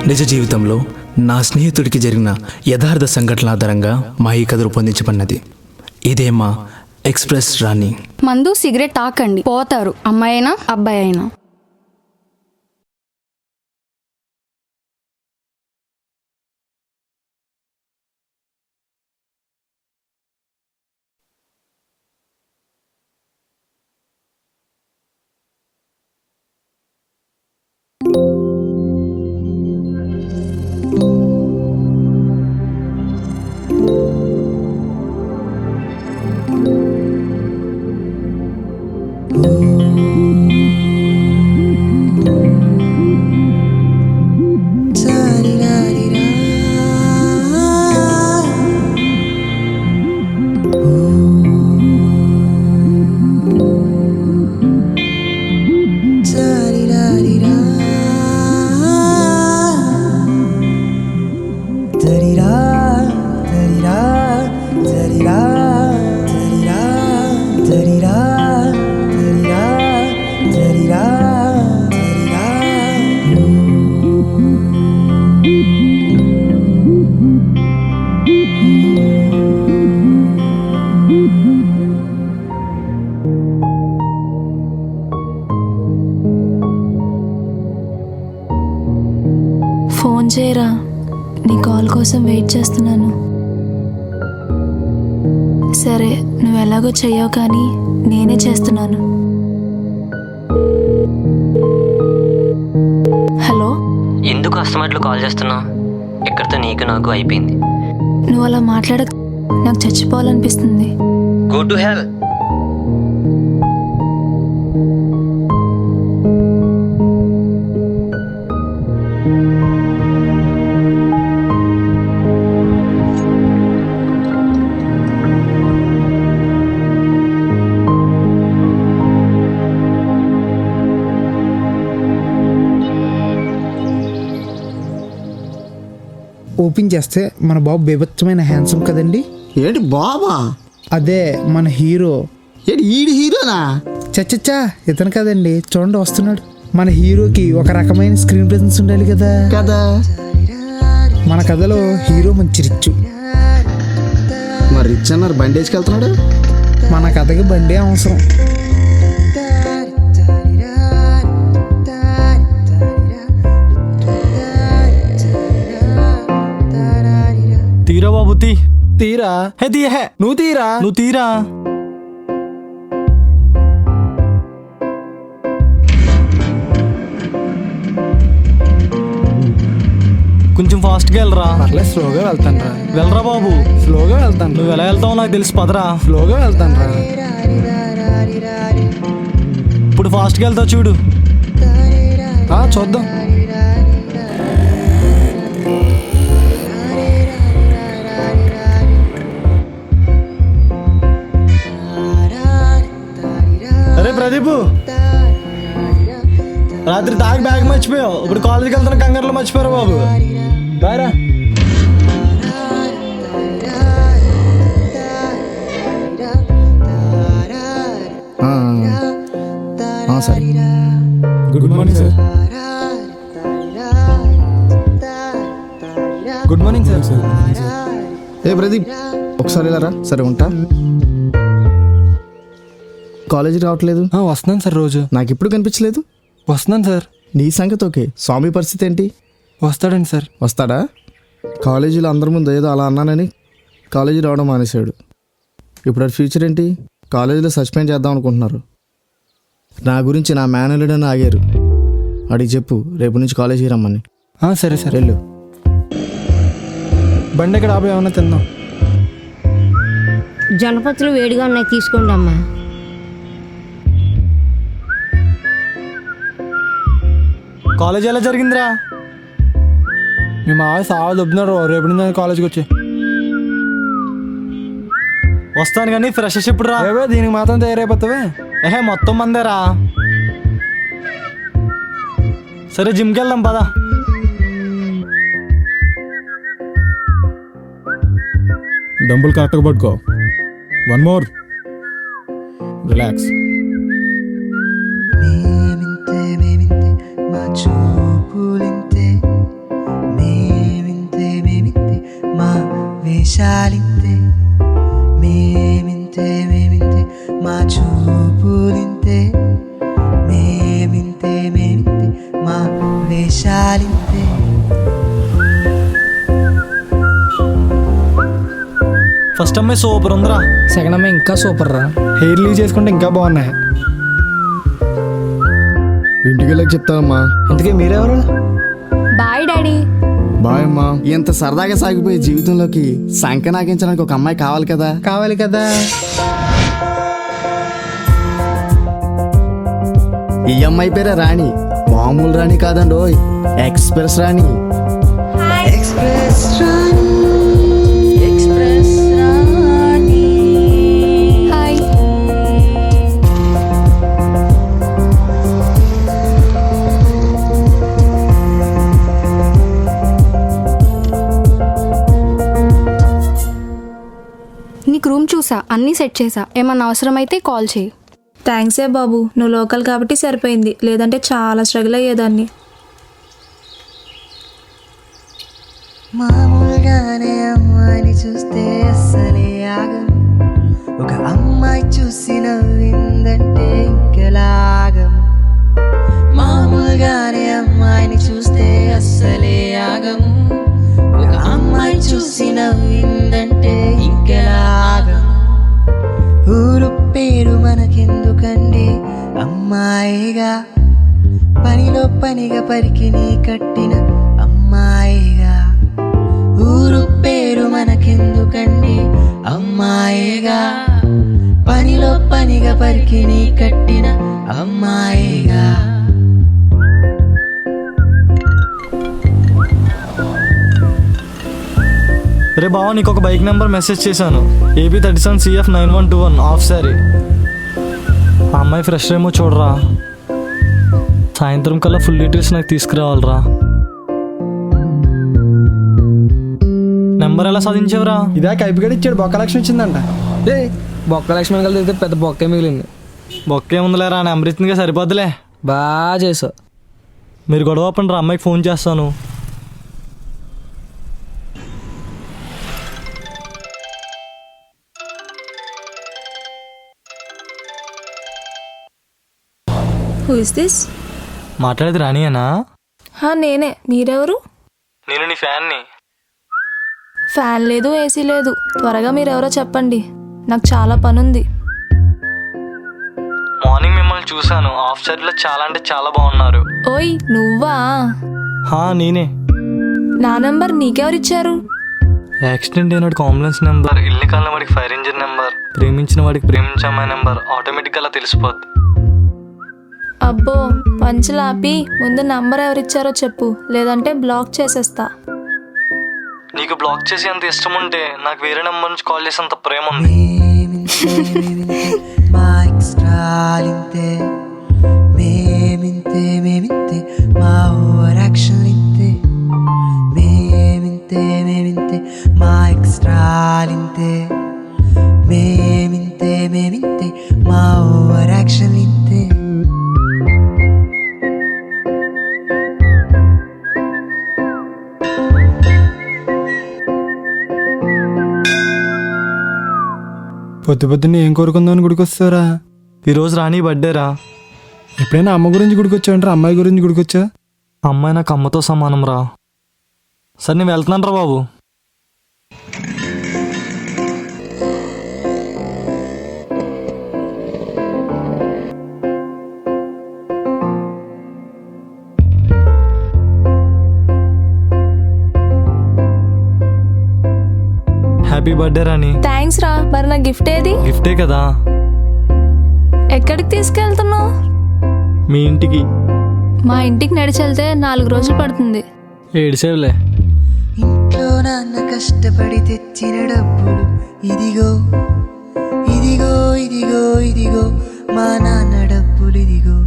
నిజ జీవితంలో నా స్నేహితుడికి జరిగిన యథార్థ సంఘటనల ఆధారంగా మా ఈ కథ రూపొందించబడినది. ఇదే మా ఎక్స్ప్రెస్ రాణి. మందు సిగరెట్ తాకండి, పోతారు, అమ్మాయి అయినా అబ్బాయి అయినా. ఫోన్ చేయరా, నీ కాల్ కోసం వెయిట్ చేస్తున్నాను. సరే, నువ్వు ఎలాగో చెయ్యవు కానీ నేనే చేస్తున్నాను. హలో, ఎందుకు అస్తమాట్లు కాల్ చేస్తున్నావు? ఎక్కడితో నీకు నాకు అయిపోయింది. నువ్వు అలా మాట్లాడక, నాకు చచ్చిపోవాలనిపిస్తుంది. Go to hell. ఓపెన్ చేస్తే మన బాబు బీభత్సమైన హ్యాండ్సమ్ కదండి. ఏంటి బాబా? అదే మన హీరో. ఏంటి ఈడి హీరోనా? చచ్చచ్చా, ఇతను కదండి, చూడండి వస్తున్నాడు. మన హీరోకి ఒక రకమైన స్క్రీన్ ప్రెజెన్స్ ఉండాలి కదా కదా. మన కథలో హీరో మంచి రిచ్చు. మరి రిచ్ అన్నారు, బండి వేసుకెళ్తున్నాడు. మన కథకి బండి అవసరం. తీరా బాబు, తీరా. హే తీ, హే నువ్వు తీరా. నువ్వు తీరా. కొంచెం ఫాస్ట్గా వెళ్ళరా. పర్లేదు, స్లోగా వెళ్తాను రా. వెళ్ళరా బాబు, స్లోగా వెళ్తాను. నువ్వు ఎలా వెళ్తావు నాకు తెలిసి, పదరా. స్లోగా వెళ్తాను రా. ఇప్పుడు ఫాస్ట్గా వెళ్తావు చూడు. చూద్దాం. అరే ప్రదీప్, రాత్రి తాగి బ్యాగ్ మర్చిపోయావు. ఇప్పుడు కాలేజీకి వెళ్తున్న కంగారులో మర్చిపోయారు బాబు. బాయ్. సరే. Good morning sir. Good morning sir. ఏ ప్రదీప్, ఒకసారి ఇలా రా. సరే ఉంటా. కాలేజీ రావట్లేదు? వస్తున్నాను సార్. రోజు నాకు ఇప్పుడు కనిపించలేదు. వస్తున్నాను సార్. నీ సంగతి ఓకే, స్వామి పరిస్థితి ఏంటి? వస్తాడండి సార్. వస్తాడా? కాలేజీలో అందరి ముందు ఏదో అలా అన్నానని కాలేజీ రావడం మానేశాడు. ఇప్పుడు అది ఫ్యూచర్ ఏంటి? కాలేజీలో సస్పెండ్ చేద్దాం అనుకుంటున్నారు. నా గురించి నా మేనలుడని ఆగారు. అడిగి చెప్పు, రేపు నుంచి కాలేజీకి రమ్మని. సరే సార్. వెళ్ళు. బండి ఎక్కడ ఆపే, ఏమన్నా తిందాం. జనపతులు వేడిగా ఉన్నాయి, తీసుకోండి అమ్మా. కాలేజ్ ఎలా జరిగిందిరా? మీ మావ సాగు దొబ్బుతున్నాడు. రేపు నుంచి కాలేజ్కి వచ్చి వస్తాను కానీ ఫ్రెషర్స్ ఇప్పుడు రా. దీనికి మాత్రం తయారైపోతావే. మొత్తం మందేరా. సరే జిమ్కి వెళ్దాం పదా. డంబుల్ కరెక్ట్గా పట్టుకో. One more. రిలాక్స్. వేషాలింతే. ఫస్ట్ అమ్మాయి సూపర్ ఉందిరా. సెకండ్ అమ్మాయి ఇంకా సూపర్ రా. హెయిర్ లీవ్ చేసుకుంటే ఇంకా బాగున్నాయి. ఇంటికి వెళ్ళక చెప్తానమ్మా. ఇంతకీ మీరెవరు? Bye daddy. బాయ్ అమ్మా. ఇంత సరదాగా సాగిపోయే జీవితంలోకి సంఖ్య నాకించడానికి ఒక అమ్మాయి కావాలి కదా. కావాలి కదా. ఈ అమ్మాయి పేరే రాణి. మామూలు రాణి కాదండి, ఓయ్ ఎక్స్ప్రెస్ రాణి. ఎక్స్ప్రెస్ రాణి, ఎక్స్ప్రెస్ రాణి. హాయ్. నీకు రూమ్ చూసా, అన్నీ సెట్ చేసా. ఏమన్నా అవసరమైతే కాల్ చేయి. థ్యాంక్సే బాబు, నువ్వు లోకల్ కాబట్టి సరిపోయింది, లేదంటే చాలా స్ట్రగుల్ అయ్యేదాన్ని. మామూలుగానే అమ్మాయిని చూస్తే అస్సలే ఆగం. ఒక అమ్మాయి చూసి నవ్విందంటే ఇంకెలాగం. మామూలుగానే అమ్మాయిని చూస్తే అస్సలే ఆగం. ఒక అమ్మాయి చూసి నవ్విందంటే ఇంకెలాగం. ఊరు పేరు మనకెందుకండి, అమ్మాయిగా పనిలో పనిగా పరికిని కట్టిన అమ్మాయిగా. ఊరు పేరు మనకెందుకండి, అమ్మాయిగా పనిలో పనిగా పరికిని కట్టిన అమ్మాయిగా. రే బావ, నీకు ఒక బైక్ నెంబర్ మెసేజ్ చేశాను. AP 37 CF 9121 of sari. ఆ అమ్మాయి ఫ్రెష్ ఏమో చూడరా. సాయంత్రం కల్లా ఫుల్ డీటెయిల్స్ నాకు తీసుకురావాలరా. నెంబర్ ఎలా సాధించావురా? ఇదా కైపిగడ ఇచ్చాడు, బొక్క లక్ష్మి వచ్చిందంట. బొక్క లక్ష్మణ్ కలిసి పెద్ద బొక్కే మిగిలింది. బొక్కే ఉందిలేరా, నెంబర్ ఇచ్చిందిగా సరిపోద్దులే. బాగా చేసావు. మీరు గొడవ పండి రా, అమ్మాయికి ఫోన్ చేస్తాను. Who is this? మాట్లాడేది రాణియేనా? నేనే. మీరెవరు? నేను నీ ఫ్యాన్ని. ఫ్యాన్ లేదు, ఏసీ లేదు. త్వరగా మీరెవరో చెప్పండి, నాకు చాలా పనుంది. మార్నింగ్ మిమ్మల్ని చూశాను, ఆఫ్ శారీలో చాలా అంటే చాలా బాగున్నారు. ఓయ్ నువ్వా? నేనే. నా నంబర్ నీకెవరిచ్చారు? యాక్సిడెంట్ అయిన వాడికి అంబులెన్స్ నెంబర్, ఇల్లు కాలిన వాడికి ఫైర్ ఇంజిన్ నెంబర్, ప్రేమించిన వాడికి ప్రేమించే అమ్మాయి నెంబర్ ఆటోమేటిక్గా అలా తెలిసిపోద్ది. అబ్బో పంచలాపి, ముందు నంబర్ ఎవరిచ్చారో చెప్పు, లేదంటే బ్లాక్ చేసేస్తా. నీకు బ్లాక్ చేసి అంత ఇష్టం ఉంటే నాకు వేరే నెంబర్ నుంచి కాల్ చేసి అంత ప్రేమ ఉంది. మా ఎక్స్ట్రాలింతే, మేమింతే మేమింతే, మా ఓవర్ యాక్షన్ ఇంతే. మేమింతే మేమింతే, మా ఎక్స్ట్రాలింతే. మేమింతే మేమింతే, మా ఓవర్ యాక్షన్ ఇంతే. పొద్దు పొద్దున్నే ఏం కోరుకుందామని గుడికి వస్తారా? ఈరోజు రాణి బర్త్డేరా. ఎప్పుడైనా అమ్మ గురించి గుడికొచ్చావంటారా, అమ్మాయి గురించి గుడికొచ్చా? అమ్మాయి నాకు అమ్మతో సమానం రా. సరే నేను వెళ్తున్నాను రా బాబు. హ్యాపీ బర్త్డే రాణి. థ్యాంక్స్ రా. మరి నా గిఫ్ట్ ఏది? గిఫ్టే కదా. ఎక్కడికి తీసుకెళ్తున్నావు? మీ ఇంటికి. మా ఇంటికి నడిచెళ్తే 4 రోజులు పడుతుంది. ఏడిసేవులే. ఇంట్లో నాన్న కష్టపడి తెచ్చిన డబ్బులు ఇదిగో ఇదిగో ఇదిగో ఇదిగో, మా నాన్న డబ్బులు ఇదిగో.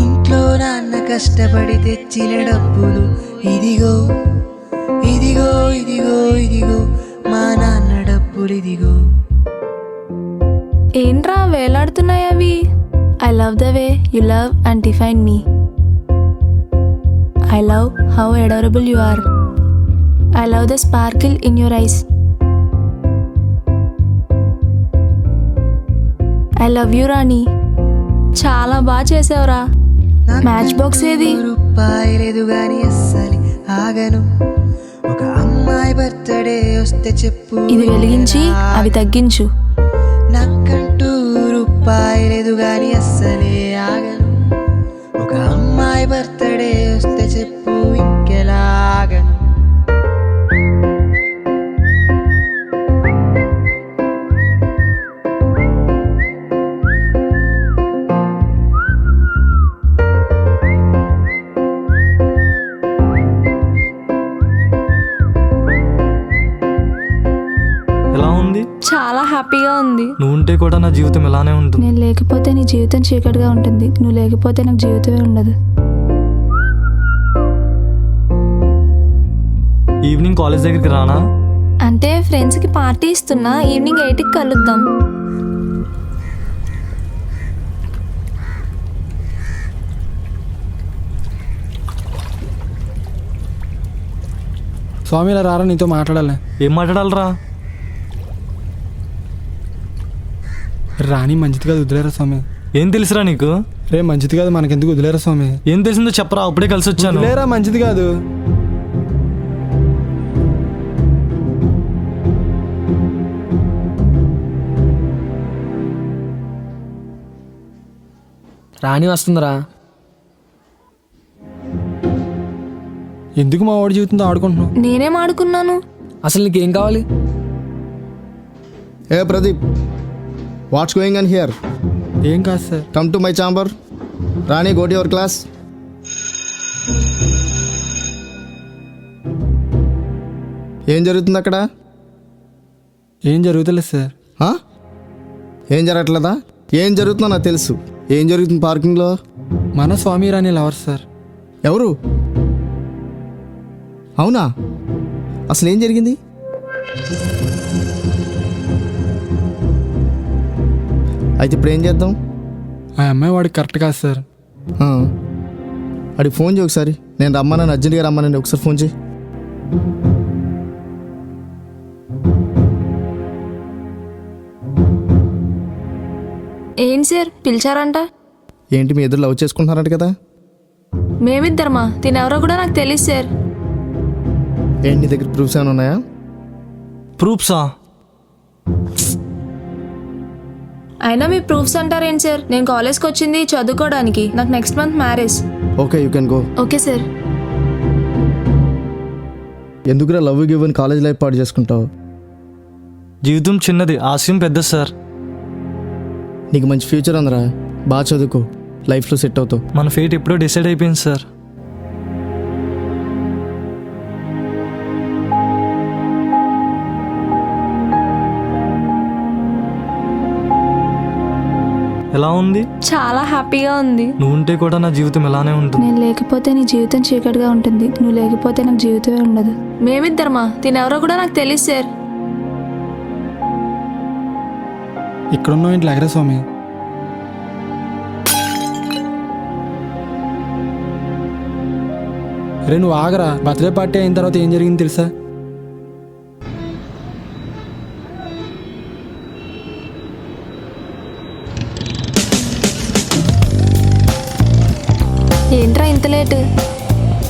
ఇంట్లో నాన్న కష్టపడి తెచ్చిన డబ్బులు ఇదిగో ఇదిగో ఇదిగో ఇదిగో, మా నాన్న డబ్బులు ఇదిగో. ఏంట్రా వేలాడుతున్నాయి అవి? I love the way you love and define me. I love how adorable you are. I love the sparkle in your eyes. I love you Rani. చాలా బాగా చేసావురా. మ్యాచ్ బాక్స్ ఏది? రూపాయి లేదు గాని అస్సలు ఆగను. ఒక అమ్మాయి బర్త్డే వస్తే చెప్పు ఇది వెలిగించి అవి తగ్గించు. నాకంటూ రూపాయి లేదు గాని అస్సలే ఆగను. ఒక అమ్మాయి బర్త్డే వస్తే చెప్పు ఇంకెలా ఆగను. ఎలా ఉంది? చాలా హ్యాపీగా ఉంది. నువ్వు ఉంటే కూడా నా జీవితం ఇలానే ఉంటుంది. నేను లేకపోతే నీ జీవితం చీకటిగా ఉంటుంది. నువ్వు లేకపోతే నాకు జీవితమే ఉండదు. ఈవినింగ్ కాలేజ్ దగ్గరికి రానా? అంటే ఫ్రెండ్స్కి పార్టీ ఇస్తున్నా. ఈవినింగ్ 8కి కలుద్దాం. స్వామి ఇలా రారా, నీతో మాట్లాడాలి. ఏం మాట్లాడాలరా? రాణి మంచిది కాదు, వదిలేరా స్వామి. ఏం తెలుసురా నీకు? రే మంచిది కాదు, మనకెందుకు, వదిలేరా స్వామి. ఏం తెలిసిందో చెప్పరా, అప్పుడే కలిసి వచ్చాను. వదిలేరా, మంచిది కాదు. రాణి వస్తుందిరా. ఎందుకు మా వాడి జీవితంతో ఆడుకుంటున్నావు? నేనేం ఆడుకున్నాను? అసలు నీకేం కావాలి? ఏ Pradeep, what's going on here? ఏం కాదు sir. Come to my chamber. Rani, go to your class. ఏం జరుగుతుంది అక్కడ? ఏం జరుగుతలేదు సార్. ఆ? ఏం జరగట్లేదా? ఏం జరుగుతుందో నాకు తెలుసు. ఏం జరుగుతుంది పార్కింగ్లో? మన స్వామి రాణి లవర్ సార్. ఎవరు? అవునా? అసలు ఏం జరిగింది? అయితే ఇప్పుడు ఏం చేద్దాం? ఆ అమ్మాయి వాడికి కరెక్ట్ కాదు సార్. అడిగి ఫోన్ చేయి ఒకసారి. నేను రమ్మన్నాను, అర్జెంట్గా రమ్మనండి. ఒకసారి ఫోన్ చేయి. ఏంటి సార్ పిలిచారంట? ఏంటి మీ ఇద్దరు లవ్ చేసుకుంటున్నారంట కదా? మేమిద్దరమా? తినెవరో కూడా నాకు తెలియదు సార్. ఏంటి నీ దగ్గర ప్రూఫ్స్ ఏమైనా ఉన్నాయా? ప్రూఫ్సా? అయినా మీ ప్రూఫ్స్ అంటారేంటి సార్? నేను కాలేజ్కి వచ్చింది చదువుకోవడానికి. నాకు next month marriage. Okay, you can go. Okay sir. ఎందుకురా లవ్ గివ్ అని కాలేజ్ లైఫ్ పాటు చేసుకుంటావు? జీవితం చిన్నది, ఆశయం పెద్ద సార్. నీకు మంచి ఫ్యూచర్ ఉందిరా, బాగా చదువుకో, లైఫ్లో సెట్ అవుతావు. మన ఫేట్ ఎప్పుడో డిసైడ్ అయిపోయింది సార్. ఎలా ఉంది? చాలా హ్యాపీగా ఉంది. నువ్వు ఉంటే కూడా నా జీవితం ఇలానే ఉంటుంది. నేను లేకపోతే నీ జీవితం చీకటిగా ఉంటుంది. నువ్వు లేకపోతే నాకు జీవితమే ఉండదు. మేమిద్దరమా? తినెవరో కూడా నాకు తెలియదు సార్. ఇక్కడున్నావు ఇంట్లో ఎగరా స్వామి. రే నువ్వు ఆగరా. బర్త్డే పార్టీ అయిన తర్వాత ఏం జరిగింది తెలుసా? ఏంట్రా ఇంత లేట్?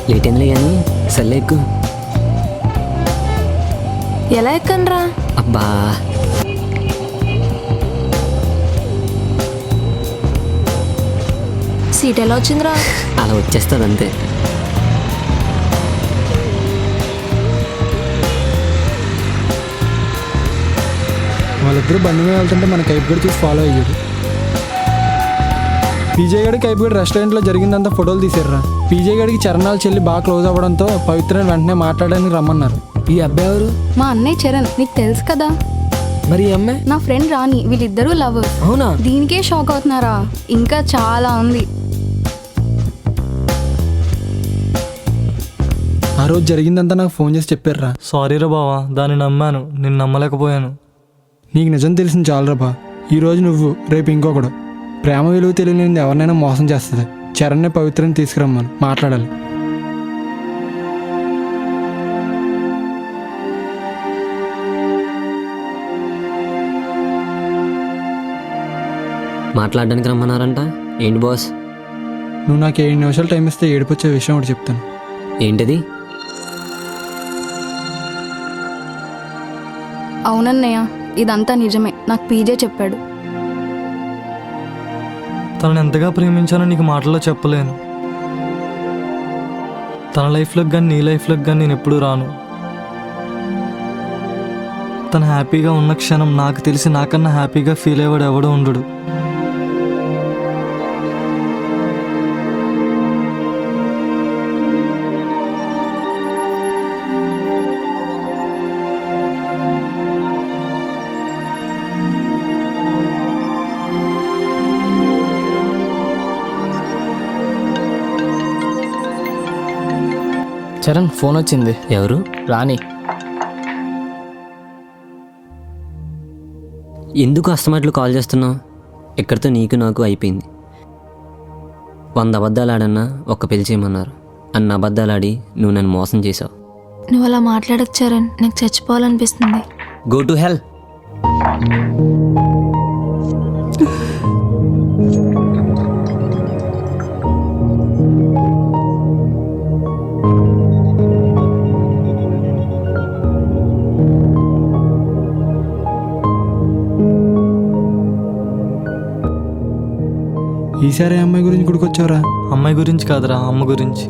లేట్ అయిందిలే కానీ సర్లే ఎక్కు. ఎలా ఎక్కనరా? అబ్బా, సీట్ ఎలా వచ్చిందిరా? అలా వచ్చేస్తుంది అంతే. వాళ్ళిద్దరూ బండి మీద వెళ్తుంటే మన కైపు కూడా చూసి ఫాలో అయ్యాడు. పీజే గడికి కైపు గడి రెస్టారెంట్లో జరిగిందంతా ఫోటోలు తీసారురా. పీజే గడికి చరణాలు చెల్లి బాగా క్లోజ్ అవ్వడంతో పవిత్రని వెంటనే మాట్లాడడానికి రమ్మన్నారు. ఈ అబ్బాయి ఎవరు? మా అన్నయ్య చరణ్, నీకు తెలుసు కదా. మరి ఈ అమ్మాయి? నా ఫ్రెండ్ రాణి. వీళ్ళిద్దరూ లవర్స్. అవునా? దీనికే షాక్ అవుతున్నారా? ఇంకా చాలా ఉంది. ఆ రోజు జరిగిందంతా నాకు ఫోన్ చేసి చెప్పారురా. సారీరా బావా, దాన్ని నమ్మాను, నిన్ను నమ్మలేకపోయాను. నీకు నిజం తెలిసింది చాలురా బా. ఈరోజు నువ్వు, రేపు ఇంకొకడు. ప్రేమ విలువ తెలియలేనిది ఎవరినైనా మోసం చేస్తుంది. చరణ్నే పవిత్రని తీసుకురమ్మను, మాట్లాడాలి. మాట్లాడడానికి రమ్మన్నారంట. ఏంటి బాస్? నువ్వు నాకు 7 నిమిషాలు టైం ఇస్తే ఏడిపొచ్చే విషయం ఒకటి చెప్తాను. ఏంటిది? అవునన్నయ్య, ఇదంతా నిజమే. నాకు పీజే చెప్పాడు. తనని ఎంతగా ప్రేమించానో నీకు మాటల్లో చెప్పలేను. తన లైఫ్లోకి కానీ నీ లైఫ్లోకి కానీ నేను ఎప్పుడూ రాను. తను హ్యాపీగా ఉన్న క్షణం నాకు తెలిసి నాకన్నా హ్యాపీగా ఫీల్ అయ్యేవాడు ఎవడో ఉండడు. చరణ్ ఫోన్ వచ్చింది. ఎవరు? రాణి. ఎందుకు అస్తమాట్లు కాల్ చేస్తున్నావు? ఎక్కడితో నీకు నాకు అయిపోయింది. 100 అబద్ధాలు ఆడన్నా ఒక్క పెళ్లి చేయమన్నారు. అన్న అబద్ధాలు ఆడి నువ్వు నన్ను మోసం చేసావు. నువ్వు అలా మాట్లాడకు చరణ్, నాకు చచ్చిపోవాలనిపిస్తుంది. గో టు హెల్. ఈసారి ఏ అమ్మాయి గురించి గుడికొచ్చావురా? అమ్మాయి గురించి కాదురా, అమ్మ గురించి.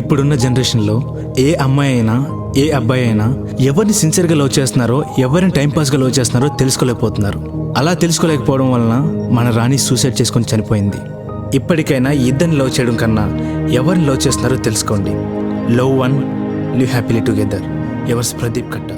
ఇప్పుడున్న జనరేషన్లో ఏ అమ్మాయి అయినా ఏ అబ్బాయి అయినా ఎవరిని సిన్సియర్గా లవ్ చేస్తున్నారో ఎవరిని టైంపాస్గా లవ్ చేస్తున్నారో తెలుసుకోలేకపోతున్నారు. అలా తెలుసుకోలేకపోవడం వలన మన రాణి సూసైడ్ చేసుకొని చనిపోయింది. ఇప్పటికైనా ఇద్దరిని లవ్ చేయడం కన్నా ఎవరిని లవ్ చేస్తున్నారో తెలుసుకోండి. Love one, live happily together. Yours Pradeep కట్ట.